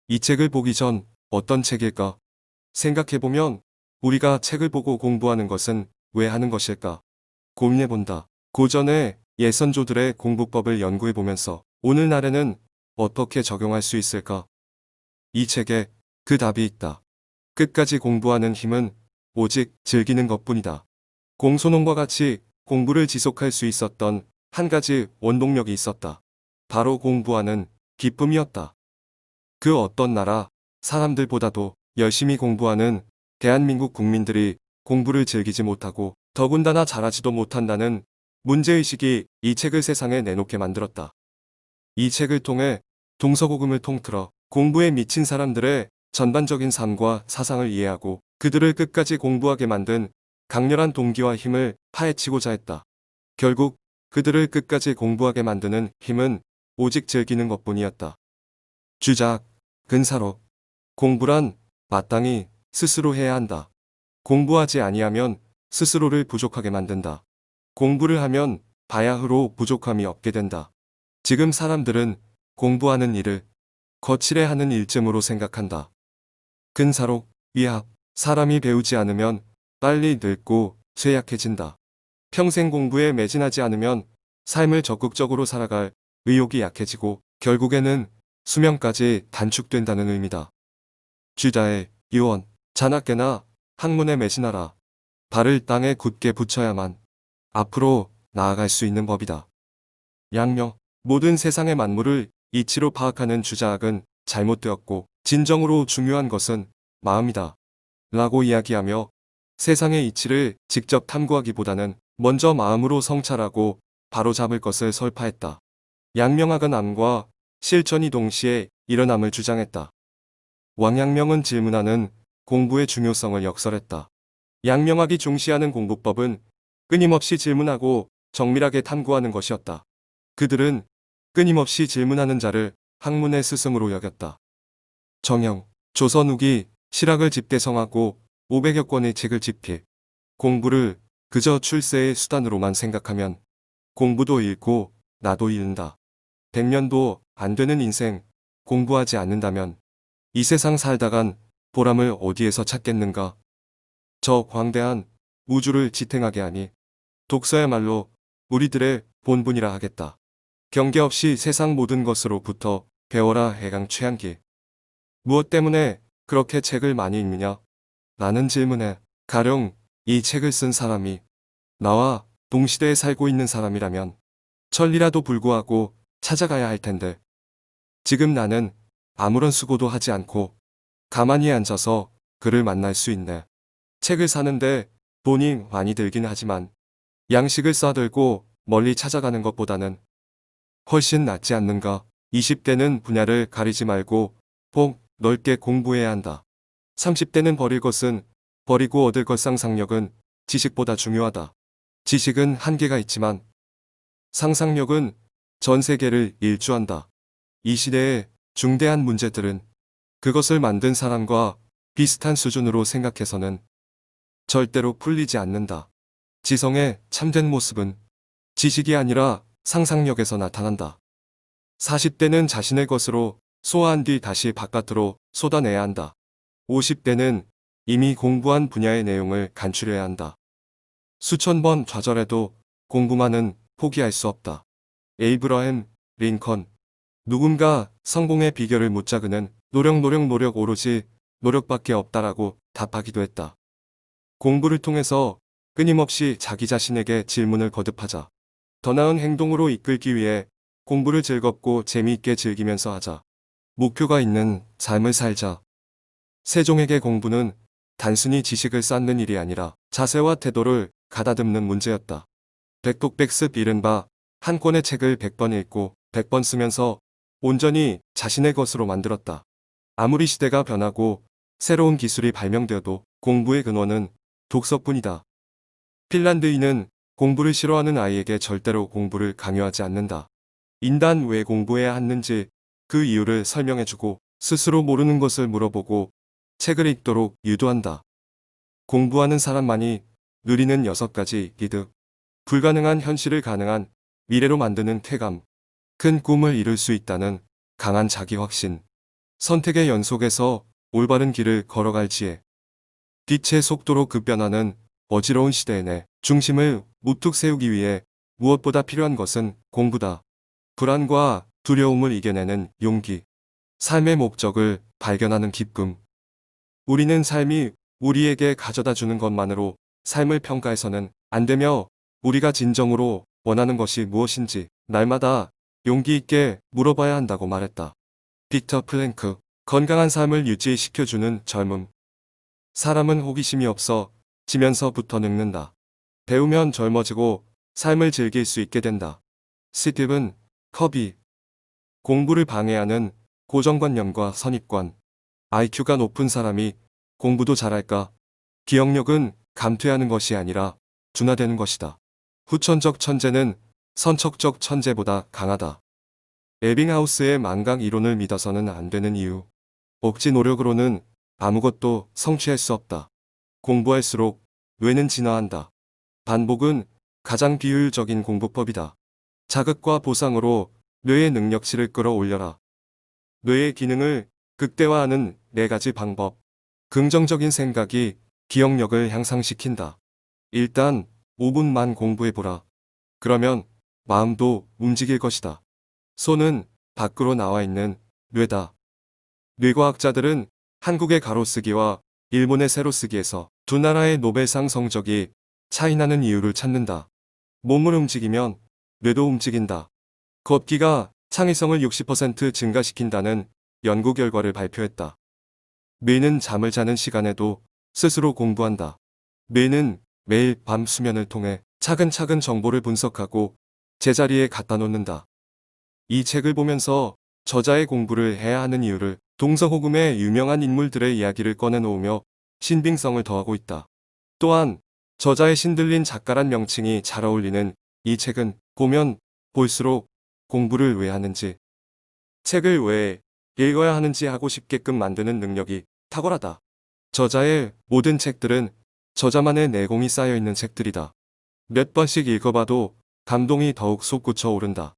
이 책을 보기 전 어떤 책일까? 생각해보면 우리가 책을 보고 공부하는 것은 왜 하는 것일까? 고민해본다. 고전의 예선조들의 공부법을 연구해보면서 오늘날에는 어떻게 적용할 수 있을까? 이 책에 그 답이 있다. 끝까지 공부하는 힘은 오직 즐기는 것뿐이다. 공손홍과 같이 공부를 지속할 수 있었던 한 가지 원동력이 있었다. 바로 공부하는 기쁨이었다. 그 어떤 나라 사람들보다도 열심히 공부하는 대한민국 국민들이 공부를 즐기지 못하고 더군다나 잘하지도 못한다는 문제의식이 이 책을 세상에 내놓게 만들었다. 이 책을 통해 동서고금을 통틀어 공부에 미친 사람들의 전반적인 삶과 사상을 이해하고 그들을 끝까지 공부하게 만든 강렬한 동기와 힘을 파헤치고자 했다. 결국 그들을 끝까지 공부하게 만드는 힘은 오직 즐기는 것뿐이었다. 주작, 근사록. 공부란 마땅히 스스로 해야 한다. 공부하지 아니하면 스스로를 부족하게 만든다. 공부를 하면 바야흐로 부족함이 없게 된다. 지금 사람들은 공부하는 일을 거칠해하는 일쯤으로 생각한다. 근사록, 위학. 사람이 배우지 않으면 빨리 늙고 쇠약해진다. 평생 공부에 매진하지 않으면 삶을 적극적으로 살아갈 의욕이 약해지고 결국에는 수명까지 단축된다는 의미다. 쥐다의 유언. 자나깨나 학문에 매진하라. 발을 땅에 굳게 붙여야만 앞으로 나아갈 수 있는 법이다. 양명. 모든 세상의 만물을 이치로 파악하는 주자학은 잘못되었고 진정으로 중요한 것은 마음이다. 라고 이야기하며 세상의 이치를 직접 탐구하기보다는 먼저 마음으로 성찰하고 바로잡을 것을 설파했다. 양명학은 암과 실천이 동시에 일어남을 주장했다. 왕양명은 질문하는 공부의 중요성을 역설했다. 양명학이 중시하는 공부법은 끊임없이 질문하고 정밀하게 탐구하는 것이었다. 그들은 끊임없이 질문하는 자를 학문의 스승으로 여겼다. 정영. 조선 후기 실학을 집대성하고 500여 권의 책을 집필. 공부를 그저 출세의 수단으로만 생각하면 공부도 잃고 나도 잃는다. 100년도 안 되는 인생 공부하지 않는다면 이 세상 살다간 보람을 어디에서 찾겠는가? 저 광대한 우주를 지탱하게 하니 독서야말로 우리들의 본분이라 하겠다. 경계 없이 세상 모든 것으로부터 배워라. 해강 최한길. 무엇 때문에 그렇게 책을 많이 읽느냐? 라는 질문에 가령 이 책을 쓴 사람이 나와 동시대에 살고 있는 사람이라면 천리라도 불구하고 찾아가야 할 텐데 지금 나는 아무런 수고도 하지 않고 가만히 앉아서 그를 만날 수 있네. 책을 사는데 돈이 많이 들긴 하지만 양식을 싸들고 멀리 찾아가는 것보다는 훨씬 낫지 않는가. 20대는 분야를 가리지 말고 폭 넓게 공부해야 한다. 30대는 버릴 것은 버리고 얻을 것. 상상력은 지식보다 중요하다. 지식은 한계가 있지만 상상력은 전 세계를 일주한다. 이 시대의 중대한 문제들은 그것을 만든 사람과 비슷한 수준으로 생각해서는 절대로 풀리지 않는다. 지성의 참된 모습은 지식이 아니라 상상력에서 나타난다. 40대는 자신의 것으로 소화한 뒤 다시 바깥으로 쏟아내야 한다. 50대는 이미 공부한 분야의 내용을 간추려야 한다. 수천 번 좌절해도 공부만은 포기할 수 없다. 에이브러햄 링컨. 누군가 성공의 비결을 묻자 그는 노력 오로지 노력밖에 없다라고 답하기도 했다. 공부를 통해서 끊임없이 자기 자신에게 질문을 거듭하자. 더 나은 행동으로 이끌기 위해 공부를 즐겁고 재미있게 즐기면서 하자. 목표가 있는 삶을 살자. 세종에게 공부는 단순히 지식을 쌓는 일이 아니라 자세와 태도를 가다듬는 문제였다. 백독백습 이른바 한 권의 책을 100번 읽고 100번 쓰면서 온전히 자신의 것으로 만들었다. 아무리 시대가 변하고 새로운 기술이 발명되어도 공부의 근원은 독서뿐이다. 핀란드인은 공부를 싫어하는 아이에게 절대로 공부를 강요하지 않는다. 인간 왜 공부해야 하는지 그 이유를 설명해주고 스스로 모르는 것을 물어보고 책을 읽도록 유도한다. 공부하는 사람만이 누리는 6가지 이득. 불가능한 현실을 가능한 미래로 만드는 쾌감. 큰 꿈을 이룰 수 있다는 강한 자기 확신. 선택의 연속에서 올바른 길을 걸어갈지에 빛의 속도로 급변하는 어지러운 시대에 내 중심을 우뚝 세우기 위해 무엇보다 필요한 것은 공부다. 불안과 두려움을 이겨내는 용기, 삶의 목적을 발견하는 기쁨. 우리는 삶이 우리에게 가져다 주는 것만으로 삶을 평가해서는 안 되며 우리가 진정으로 원하는 것이 무엇인지 날마다 용기 있게 물어봐야 한다고 말했다. 빅터 플랭크. 건강한 삶을 유지시켜주는 젊음. 사람은 호기심이 없어 지면서부터 늙는다. 배우면 젊어지고 삶을 즐길 수 있게 된다. 스티븐 커비. 공부를 방해하는 고정관념과 선입관. IQ가 높은 사람이 공부도 잘할까? 기억력은 감퇴하는 것이 아니라 둔화되는 것이다. 후천적 천재는 선척적 천재보다 강하다. 에빙하우스의 망각 이론을 믿어서는 안 되는 이유. 억지 노력으로는 아무것도 성취할 수 없다. 공부할수록 뇌는 진화한다. 반복은 가장 비효율적인 공부법이다. 자극과 보상으로 뇌의 능력치를 끌어올려라. 뇌의 기능을 극대화하는 4가지 방법. 긍정적인 생각이 기억력을 향상시킨다. 일단 5분만 공부해보라. 그러면 마음도 움직일 것이다. 손은 밖으로 나와 있는 뇌다. 뇌과학자들은 한국의 가로쓰기와 일본의 세로쓰기에서 두 나라의 노벨상 성적이 차이나는 이유를 찾는다. 몸을 움직이면 뇌도 움직인다. 걷기가 창의성을 60% 증가시킨다는 연구 결과를 발표했다. 뇌는 잠을 자는 시간에도 스스로 공부한다. 뇌는 매일 밤 수면을 통해 차근차근 정보를 분석하고 제자리에 갖다 놓는다. 이 책을 보면서 저자의 공부를 해야 하는 이유를 동서고금의 유명한 인물들의 이야기를 꺼내놓으며 신빙성을 더하고 있다. 또한 저자의 신들린 작가란 명칭이 잘 어울리는 이 책은 보면 볼수록 공부를 왜 하는지, 책을 왜 읽어야 하는지 하고 싶게끔 만드는 능력이 탁월하다. 저자의 모든 책들은 저자만의 내공이 쌓여있는 책들이다. 몇 번씩 읽어봐도 감동이 더욱 솟구쳐 오른다.